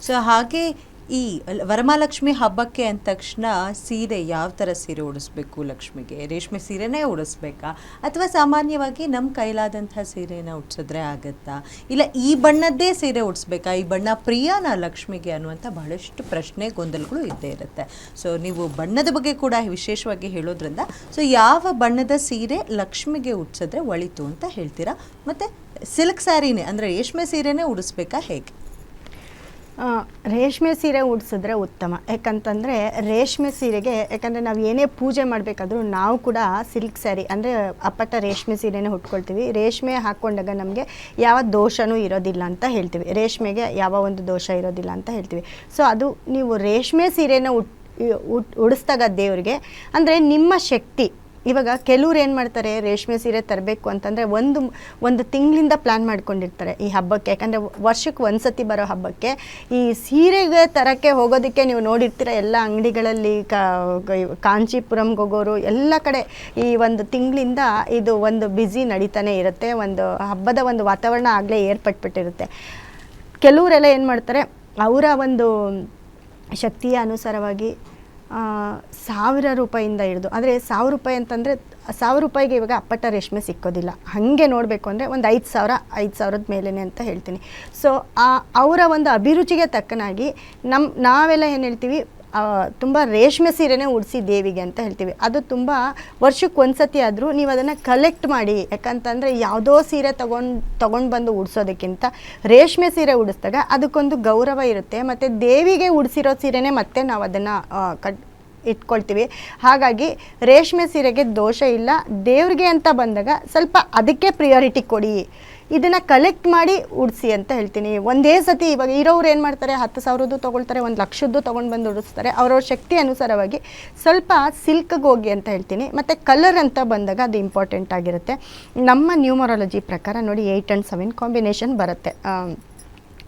So ಹಾಗೆ ಈ ವರಮಹಾಲಕ್ಷ್ಮಿ ಹಬ್ಬಕ್ಕೆ ಅಂದ ತಕ್ಷಣ ಸೀರೆ ಯಾವ ಥರ ಸೀರೆ ಉಡಿಸ್ಬೇಕು ಲಕ್ಷ್ಮಿಗೆ? ರೇಷ್ಮೆ ಸೀರೆನೇ ಉಡಿಸ್ಬೇಕಾ, ಅಥವಾ ಸಾಮಾನ್ಯವಾಗಿ ನಮ್ಮ ಕೈಲಾದಂಥ ಸೀರೆನ ಉಡ್ಸಿದ್ರೆ ಆಗುತ್ತಾ, ಇಲ್ಲ ಈ ಬಣ್ಣದ್ದೇ ಸೀರೆ ಉಡಿಸ್ಬೇಕಾ, ಈ ಬಣ್ಣ ಪ್ರಿಯನಾ ಲಕ್ಷ್ಮಿಗೆ ಅನ್ನುವಂಥ ಬಹಳಷ್ಟು ಪ್ರಶ್ನೆ ಗೊಂದಲಗಳು ಇದ್ದೇ ಇರುತ್ತೆ. ಸೊ ನೀವು ಬಣ್ಣದ ಬಗ್ಗೆ ಕೂಡ ವಿಶೇಷವಾಗಿ ಹೇಳೋದ್ರಿಂದ ಸೊ ಯಾವ ಬಣ್ಣದ ಸೀರೆ ಲಕ್ಷ್ಮಿಗೆ ಉಡ್ಸಿದ್ರೆ ಒಳಿತು ಅಂತ ಹೇಳ್ತೀರಾ? ಮತ್ತು ಸಿಲ್ಕ್ ಸ್ಯಾರಿನೇ ಅಂದರೆ ರೇಷ್ಮೆ ಸೀರೆನೇ ಉಡಿಸ್ಬೇಕಾ ಹೇಗೆ? ರೇಷ್ಮೆ ಸೀರೆ ಉಡಿಸಿದ್ರೆ ಉತ್ತಮ. ಯಾಕಂತಂದರೆ ರೇಷ್ಮೆ ಸೀರೆಗೆ, ಯಾಕಂದರೆ ನಾವು ಏನೇ ಪೂಜೆ ಮಾಡಬೇಕಾದ್ರೂ ನಾವು ಕೂಡ ಸಿಲ್ಕ್ ಸ್ಯಾರಿ ಅಂದರೆ ಅಪ್ಪಟ ರೇಷ್ಮೆ ಸೀರೆನೇ ಉಟ್ಕೊಳ್ತೀವಿ. ರೇಷ್ಮೆ ಹಾಕ್ಕೊಂಡಾಗ ನಮಗೆ ಯಾವ ದೋಷವೂ ಇರೋದಿಲ್ಲ ಅಂತ ಹೇಳ್ತೀವಿ, ರೇಷ್ಮೆಗೆ ಯಾವ ಒಂದು ದೋಷ ಇರೋದಿಲ್ಲ ಅಂತ ಹೇಳ್ತೀವಿ. ಸೊ ಅದು ನೀವು ರೇಷ್ಮೆ ಸೀರೆನ ಉಡಿಸ್ದಾಗ ದೇವರಿಗೆ ಅಂದರೆ ನಿಮ್ಮ ಶಕ್ತಿ. ಇವಾಗ ಕೆಲವ್ರು ಏನು ಮಾಡ್ತಾರೆ, ರೇಷ್ಮೆ ಸೀರೆ ತರಬೇಕು ಅಂತಂದರೆ ಒಂದು ತಿಂಗಳಿಂದ ಪ್ಲ್ಯಾನ್ ಮಾಡ್ಕೊಂಡಿರ್ತಾರೆ ಈ ಹಬ್ಬಕ್ಕೆ. ಯಾಕಂದರೆ ವರ್ಷಕ್ಕೆ ಒಂದು ಸತಿ ಬರೋ ಹಬ್ಬಕ್ಕೆ ಈ ಸೀರೆಗೆ ತರೋಕ್ಕೆ ಹೋಗೋದಕ್ಕೆ ನೀವು ನೋಡಿರ್ತೀರ ಎಲ್ಲ ಅಂಗಡಿಗಳಲ್ಲಿ ಕಾಂಚೀಪುರಂಗೆ ಹೋಗೋರು ಎಲ್ಲ ಕಡೆ ಈ ಒಂದು ತಿಂಗಳಿಂದ ಇದು ಒಂದು ಬ್ಯುಸಿ ನಡೀತಾನೆ ಇರುತ್ತೆ. ಒಂದು ಹಬ್ಬದ ಒಂದು ವಾತಾವರಣ ಆಗಲೇ ಏರ್ಪಟ್ಬಿಟ್ಟಿರುತ್ತೆ. ಕೆಲವರೆಲ್ಲ ಏನು ಮಾಡ್ತಾರೆ, ಅವರ ಒಂದು ಶಕ್ತಿಯ ಅನುಸಾರವಾಗಿ 1000 ರೂಪಾಯಿಂದ ಹಿಡಿದು, ಅಂದರೆ 1000 ರೂಪಾಯಿ ಅಂತಂದರೆ 1000 ರೂಪಾಯಿಗೆ ಇವಾಗ ಅಪ್ಪಟ ರೇಷ್ಮೆ ಸಿಕ್ಕೋದಿಲ್ಲ. ಹಾಗೆ ನೋಡಬೇಕು ಅಂದರೆ ಒಂದು 5000 ಮೇಲೇ ಅಂತ ಹೇಳ್ತೀನಿ. ಸೊ ಅವರ ಒಂದು ಅಭಿರುಚಿಗೆ ತಕ್ಕನಾಗಿ ನಾವೆಲ್ಲ ಏನು ಹೇಳ್ತೀವಿ, ತುಂಬ ರೇಷ್ಮೆ ಸೀರೆನೇ ಉಡಿಸಿ ದೇವಿಗೆ ಅಂತ ಹೇಳ್ತೀವಿ. ಅದು ತುಂಬ ವರ್ಷಕ್ಕೆ ಒಂದು ಸತಿ ಆದರೂ ನೀವು ಅದನ್ನು ಕಲೆಕ್ಟ್ ಮಾಡಿ. ಯಾಕಂತಂದರೆ ಯಾವುದೋ ಸೀರೆ ತೊಗೊಂಡು ಬಂದು ಉಡಿಸೋದಕ್ಕಿಂತ ರೇಷ್ಮೆ ಸೀರೆ ಉಡಿಸಿದಾಗ ಅದಕ್ಕೊಂದು ಗೌರವ ಇರುತ್ತೆ. ಮತ್ತು ದೇವಿಗೆ ಉಡಿಸಿರೋ ಸೀರೆನೇ ಮತ್ತೆ ನಾವು ಅದನ್ನು ಇಟ್ಕೊಳ್ತೀವಿ. ಹಾಗಾಗಿ ರೇಷ್ಮೆ ಸೀರೆಗೆ ದೋಷ ಇಲ್ಲ. ದೇವ್ರಿಗೆ ಅಂತ ಬಂದಾಗ ಸ್ವಲ್ಪ ಅದಕ್ಕೆ ಪ್ರಿಯಾರಿಟಿ ಕೊಡಿ, ಇದನ್ನು ಕಲೆಕ್ಟ್ ಮಾಡಿ ಉಡಿಸಿ ಅಂತ ಹೇಳ್ತೀನಿ. ಒಂದೇ ಸತಿ ಇವಾಗ ಇರೋರು ಏನು ಮಾಡ್ತಾರೆ, 10,000 ತೊಗೊಳ್ತಾರೆ, 1,00,000 ತೊಗೊಂಡು ಬಂದು ಉಡಿಸ್ತಾರೆ. ಅವ್ರವ್ರ ಶಕ್ತಿ ಅನುಸಾರವಾಗಿ ಸ್ವಲ್ಪ ಸಿಲ್ಕ್ಗೆ ಹೋಗಿ ಅಂತ ಹೇಳ್ತೀನಿ. ಮತ್ತು ಕಲರ್ ಅಂತ ಬಂದಾಗ ಅದು ಇಂಪಾರ್ಟೆಂಟ್ ಆಗಿರುತ್ತೆ. ನಮ್ಮ ನ್ಯೂಮರಾಲಜಿ ಪ್ರಕಾರ ನೋಡಿ 8 and 7 ಕಾಂಬಿನೇಷನ್ ಬರುತ್ತೆ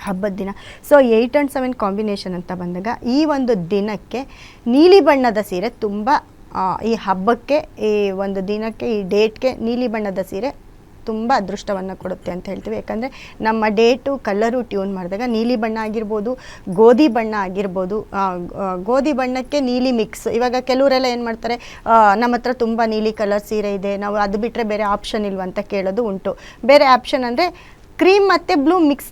ಹಬ್ಬದ ದಿನ. ಸೊ 8 and 7 ಕಾಂಬಿನೇಷನ್ ಅಂತ ಬಂದಾಗ ಈ ಒಂದು ದಿನಕ್ಕೆ ನೀಲಿ ಬಣ್ಣದ ಸೀರೆ ತುಂಬ, ಈ ಹಬ್ಬಕ್ಕೆ, ಈ ಒಂದು ದಿನಕ್ಕೆ, ಈ ಡೇಟ್ಗೆ ನೀಲಿ ಬಣ್ಣದ ಸೀರೆ ತುಂಬ ಅದೃಷ್ಟವನ್ನು ಕೊಡುತ್ತೆ ಅಂತ ಹೇಳ್ತೀವಿ. ಯಾಕಂದರೆ ನಮ್ಮ ಡೇಟು ಕಲರು ಟ್ಯೂನ್ ಮಾಡಿದಾಗ ನೀಲಿ ಬಣ್ಣ ಆಗಿರ್ಬೋದು, ಗೋಧಿ ಬಣ್ಣ ಆಗಿರ್ಬೋದು, ಗೋಧಿ ಬಣ್ಣಕ್ಕೆ ನೀಲಿ ಮಿಕ್ಸ್. ಇವಾಗ ಕೆಲವರೆಲ್ಲ ಏನು ಮಾಡ್ತಾರೆ, ನಮ್ಮ ಹತ್ರ ತುಂಬ ನೀಲಿ ಕಲರ್ ಸೀರೆ ಇದೆ, ನಾವು ಅದು ಬಿಟ್ಟರೆ ಬೇರೆ ಆಪ್ಷನ್ ಇಲ್ವಂತ ಕೇಳೋದು ಉಂಟು. ಬೇರೆ ಆಪ್ಷನ್ ಅಂದರೆ ಕ್ರೀಮ್ ಮತ್ತು ಬ್ಲೂ ಮಿಕ್ಸ್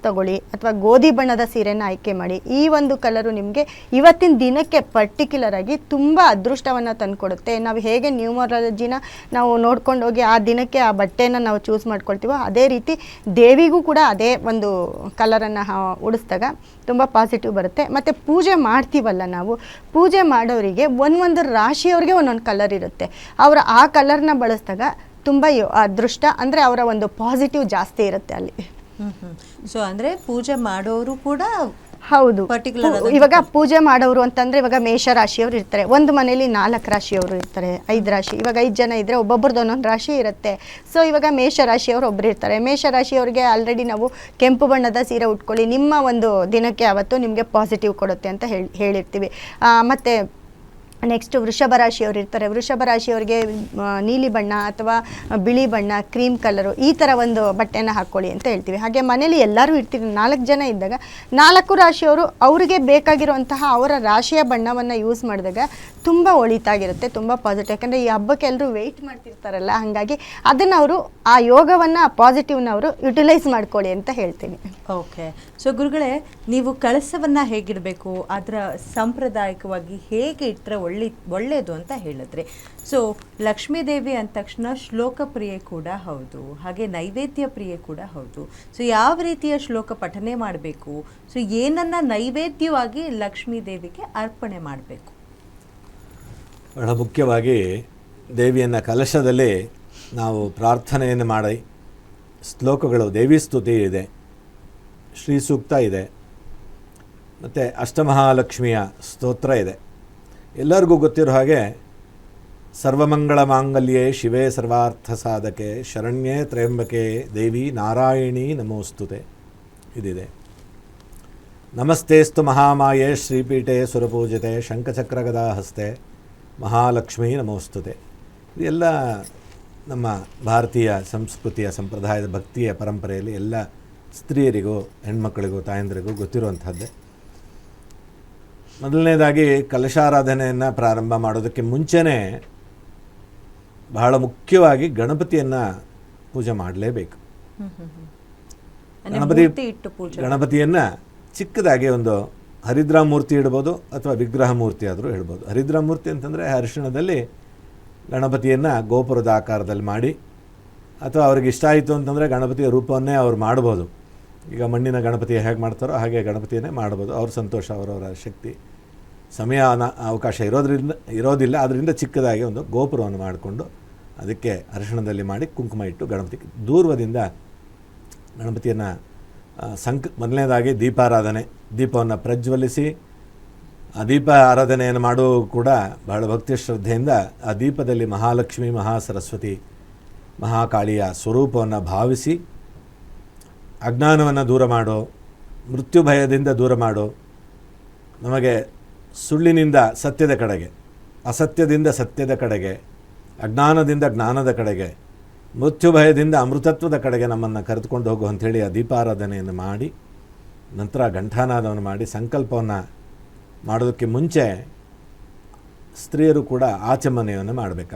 ತಗೊಳ್ಳಿ, ಅಥವಾ ಗೋಧಿ ಬಣ್ಣದ ಸೀರೆನ ಆಯ್ಕೆ ಮಾಡಿ. ಈ ಒಂದು ಕಲರು ನಿಮಗೆ ಇವತ್ತಿನ ದಿನಕ್ಕೆ ಪರ್ಟಿಕ್ಯುಲರ್ ಆಗಿ ತುಂಬ ಅದೃಷ್ಟವನ್ನು ತಂದುಕೊಡುತ್ತೆ. ನಾವು ಹೇಗೆ ನ್ಯೂಮರಾಲಜಿನ ನಾವು ನೋಡ್ಕೊಂಡು ಹೋಗಿ ಆ ದಿನಕ್ಕೆ ಆ ಬಟ್ಟೆನ ನಾವು ಚೂಸ್ ಮಾಡ್ಕೊಳ್ತೀವೋ, ಅದೇ ರೀತಿ ದೇವಿಗೂ ಕೂಡ ಅದೇ ಒಂದು ಕಲರನ್ನು ಉಡಿಸಿದಾಗ ತುಂಬ ಪಾಸಿಟಿವ್ ಬರುತ್ತೆ. ಮತ್ತು ಪೂಜೆ ಮಾಡ್ತೀವಲ್ಲ, ನಾವು ಪೂಜೆ ಮಾಡೋರಿಗೆ ಒಂದೊಂದು ರಾಶಿಯವ್ರಿಗೆ ಒಂದೊಂದು ಕಲರ್ ಇರುತ್ತೆ. ಅವರು ಆ ಕಲರ್ನ ಬಳಸಿದಾಗ ತುಂಬ ಅದೃಷ್ಟ, ಅಂದರೆ ಅವರ ಒಂದು ಪಾಸಿಟಿವ್ ಜಾಸ್ತಿ ಇರುತ್ತೆ ಅಲ್ಲಿ. ಸೊ ಅಂದರೆ ಪೂಜೆ ಮಾಡೋರು ಕೂಡ ಹೌದು. ಇವಾಗ ಪೂಜೆ ಮಾಡೋರು ಅಂತಂದರೆ ಇವಾಗ ಮೇಷರಾಶಿಯವರು ಇರ್ತಾರೆ, ಒಂದು ಮನೇಲಿ 4 ರಾಶಿಯವರು ಇರ್ತಾರೆ, 5 ರಾಶಿ. ಇವಾಗ 5 ಜನ ಇದ್ದರೆ ಒಬ್ಬೊಬ್ರದ್ದು ಒಂದೊಂದು ರಾಶಿ ಇರುತ್ತೆ. ಸೊ ಇವಾಗ ಮೇಷರಾಶಿಯವರು ಒಬ್ಬರು ಇರ್ತಾರೆ. ಮೇಷರಾಶಿಯವ್ರಿಗೆ ಆಲ್ರೆಡಿ ನಾವು ಕೆಂಪು ಬಣ್ಣದ ಸೀರೆ ಉಟ್ಕೊಳ್ಳಿ, ನಿಮ್ಮ ಒಂದು ದಿನಕ್ಕೆ ಅವತ್ತು ನಿಮಗೆ ಪಾಸಿಟಿವ್ ಕೊಡುತ್ತೆ ಅಂತ ಹೇಳಿರ್ತೀವಿ. ಮತ್ತು ನೆಕ್ಸ್ಟು ವೃಷಭ ರಾಶಿಯವರು ಇರ್ತಾರೆ. ವೃಷಭ ರಾಶಿಯವರಿಗೆ ನೀಲಿ ಬಣ್ಣ ಅಥವಾ ಬಿಳಿ ಬಣ್ಣ, ಕ್ರೀಮ್ ಕಲರು, ಈ ಥರ ಒಂದು ಬಟ್ಟೆನ ಹಾಕ್ಕೊಳ್ಳಿ ಅಂತ ಹೇಳ್ತೀವಿ. ಹಾಗೆ ಮನೇಲಿ ಎಲ್ಲರೂ ಇರ್ತೀವಿ, 4 ಜನ ಇದ್ದಾಗ 4 ರಾಶಿಯವರು ಅವರಿಗೆ ಬೇಕಾಗಿರುವಂತಹ ಅವರ ರಾಶಿಯ ಬಣ್ಣವನ್ನು ಯೂಸ್ ಮಾಡಿದಾಗ ತುಂಬ ಒಳಿತಾಗಿರುತ್ತೆ, ತುಂಬ ಪಾಸಿಟಿವ್. ಯಾಕಂದರೆ ಈ ಹಬ್ಬಕ್ಕೆ ಎಲ್ಲರೂ ವೆಯ್ಟ್ ಮಾಡ್ತಿರ್ತಾರಲ್ಲ, ಹಾಗಾಗಿ ಅದನ್ನು ಅವರು ಆ ಯೋಗವನ್ನು, ಪಾಸಿಟಿವ್ನ ಅವರು ಯುಟಿಲೈಸ್ ಮಾಡ್ಕೊಳ್ಳಿ ಅಂತ ಹೇಳ್ತೀನಿ. ಓಕೆ. ಸೊ ಗುರುಗಳೇ, ನೀವು ಕಳಸವನ್ನು ಹೇಗಿಡಬೇಕು, ಅದರ ಸಾಂಪ್ರದಾಯಿಕವಾಗಿ ಹೇಗೆ ಇಟ್ಟರೆ ಒಳ್ಳೆಯದು ಅಂತ ಹೇಳಿದ್ರೆ, ಸೊ ಲಕ್ಷ್ಮೀದೇವಿ ಅಂದ ತಕ್ಷಣ ಶ್ಲೋಕ ಪ್ರಿಯೆ ಕೂಡ ಹೌದು, ಹಾಗೆ ನೈವೇದ್ಯ ಪ್ರಿಯೆ ಕೂಡ ಹೌದು. ಸೊ ಯಾವ ರೀತಿಯ ಶ್ಲೋಕ ಪಠನೆ ಮಾಡಬೇಕು, ಸೊ ಏನನ್ನ ನೈವೇದ್ಯವಾಗಿ ಲಕ್ಷ್ಮೀದೇವಿಗೆ ಅರ್ಪಣೆ ಮಾಡಬೇಕು? ಬಹಳ ಮುಖ್ಯವಾಗಿ ದೇವಿಯನ್ನು ಕಲಶದಲ್ಲಿ ನಾವು ಪ್ರಾರ್ಥನೆಯನ್ನು ಮಾಡಿ, ಶ್ಲೋಕಗಳು, ದೇವಿ ಸ್ತುತಿ ಇದೆ, ಶ್ರೀ ಸೂಕ್ತ ಇದೆ, ಮತ್ತು ಅಷ್ಟಮಹಾಲಕ್ಷ್ಮಿಯ ಸ್ತೋತ್ರ ಇದೆ. ಎಲ್ಲರಿಗೂ ಗೊತ್ತಿರೋ ಹಾಗೆ ಸರ್ವಮಂಗಳ ಮಾಂಗಲ್ಯೆ ಶಿವೆ ಸರ್ವಾರ್ಥ ಸಾಧಕೆ ಶರಣ್ಯೆ ತ್ರ್ಯಂಬಕೆ ದೇವಿ ನಾರಾಯಣಿ ನಮೋಸ್ತುತೆ ಇದಿದೆ. ನಮಸ್ತೇಸ್ತು ಮಹಾಮಾಯೆ ಶ್ರೀಪೀಠೆ ಸುರಪೂಜಿತೆ ಶಂಖಚಕ್ರಗದಾ ಹಸ್ತೆ ಮಹಾಲಕ್ಷ್ಮೀ ನಮೋಸ್ತುತೆ. ಇದೆಲ್ಲ ನಮ್ಮ ಭಾರತೀಯ ಸಂಸ್ಕೃತಿಯ ಸಂಪ್ರದಾಯದ ಭಕ್ತಿಯ ಪರಂಪರೆಯಲ್ಲಿ ಎಲ್ಲ ಸ್ತ್ರೀಯರಿಗೂ ಹೆಣ್ಮಕ್ಳಿಗೂ ತಾಯಂದಿರಿಗೂ ಗೊತ್ತಿರುವಂಥದ್ದೇ. ಮೊದಲನೇದಾಗಿ ಕಲಶಾರಾಧನೆಯನ್ನು ಪ್ರಾರಂಭ ಮಾಡೋದಕ್ಕೆ ಮುಂಚೆನೇ ಬಹಳ ಮುಖ್ಯವಾಗಿ ಗಣಪತಿಯನ್ನು ಪೂಜೆ ಮಾಡಲೇಬೇಕು. ಗಣಪತಿಯನ್ನು ಚಿಕ್ಕದಾಗಿ ಒಂದು ಹರಿದ್ರಾ ಮೂರ್ತಿ ಇಡ್ಬೋದು ಅಥವಾ ವಿಗ್ರಹ ಮೂರ್ತಿ ಆದರೂ ಇಡ್ಬೋದು. ಹರಿದ್ರಾ ಮೂರ್ತಿ ಅಂತಂದರೆ ಅರಿಶಿಣದಲ್ಲಿ ಗಣಪತಿಯನ್ನು ಗೋಪುರದ ಆಕಾರದಲ್ಲಿ ಮಾಡಿ, ಅಥವಾ ಅವ್ರಿಗೆ ಇಷ್ಟ ಆಯಿತು ಅಂತಂದರೆ ಗಣಪತಿಯ ರೂಪವನ್ನೇ ಅವ್ರು ಮಾಡ್ಬೋದು. ಈಗ ಮಣ್ಣಿನ ಗಣಪತಿ ಹೇಗೆ ಮಾಡ್ತಾರೋ ಹಾಗೆ ಗಣಪತಿಯನ್ನೇ ಮಾಡ್ಬೋದು. ಅವ್ರ ಸಂತೋಷ, ಅವರವರ ಶಕ್ತಿ, ಸಮಯ ಅವಕಾಶ ಇರೋದಿಲ್ಲ. ಅದರಿಂದ ಚಿಕ್ಕದಾಗಿ ಒಂದು ಗೋಪುರವನ್ನು ಮಾಡಿಕೊಂಡು ಅದಕ್ಕೆ ಅರಿಶಿಣದಲ್ಲಿ ಮಾಡಿ ಕುಂಕುಮ ಇಟ್ಟು ಗಣಪತಿ ದೂರ್ವದಿಂದ ಗಣಪತಿಯನ್ನು ಮೊದಲನೇದಾಗಿ ದೀಪಾರಾಧನೆ, ದೀಪವನ್ನು ಪ್ರಜ್ವಲಿಸಿ ಆ ದೀಪ ಆರಾಧನೆಯನ್ನು ಮಾಡೋ ಕೂಡ ಬಹಳ ಭಕ್ತಿ ಶ್ರದ್ಧೆಯಿಂದ ಆ ದೀಪದಲ್ಲಿ ಮಹಾಲಕ್ಷ್ಮಿ, ಮಹಾಸರಸ್ವತಿ, ಮಹಾಕಾಳಿಯ ಸ್ವರೂಪವನ್ನು ಭಾವಿಸಿ ಅಜ್ಞಾನವನ್ನು ದೂರ ಮಾಡೋ, ಮೃತ್ಯು ಭಯದಿಂದ ದೂರ ಮಾಡೋ, ನಮಗೆ ಸುಳ್ಳಿನಿಂದ ಸತ್ಯದ ಕಡೆಗೆ, ಅಸತ್ಯದಿಂದ ಸತ್ಯದ ಕಡೆಗೆ, ಅಜ್ಞಾನದಿಂದ ಜ್ಞಾನದ ಕಡೆಗೆ, ಮೃತ್ಯು ಭಯದಿಂದ ಅಮೃತತ್ವದ ಕಡೆಗೆ ನಮ್ಮನ್ನು ಕರೆದುಕೊಂಡು ಹೋಗು ಅಂಥೇಳಿ ಆ ದೀಪಾರಾಧನೆಯನ್ನು ಮಾಡಿ, ನಂತರ ಘಂಟಾನಾದವನ್ನು ಮಾಡಿ ಸಂಕಲ್ಪವನ್ನು ಮಾಡೋದಕ್ಕೆ ಮುಂಚೆ ಸ್ತ್ರೀಯರು ಕೂಡ ಆಚಮನೆಯನ್ನು ಮಾಡಬೇಕಾಗ್ತದೆ.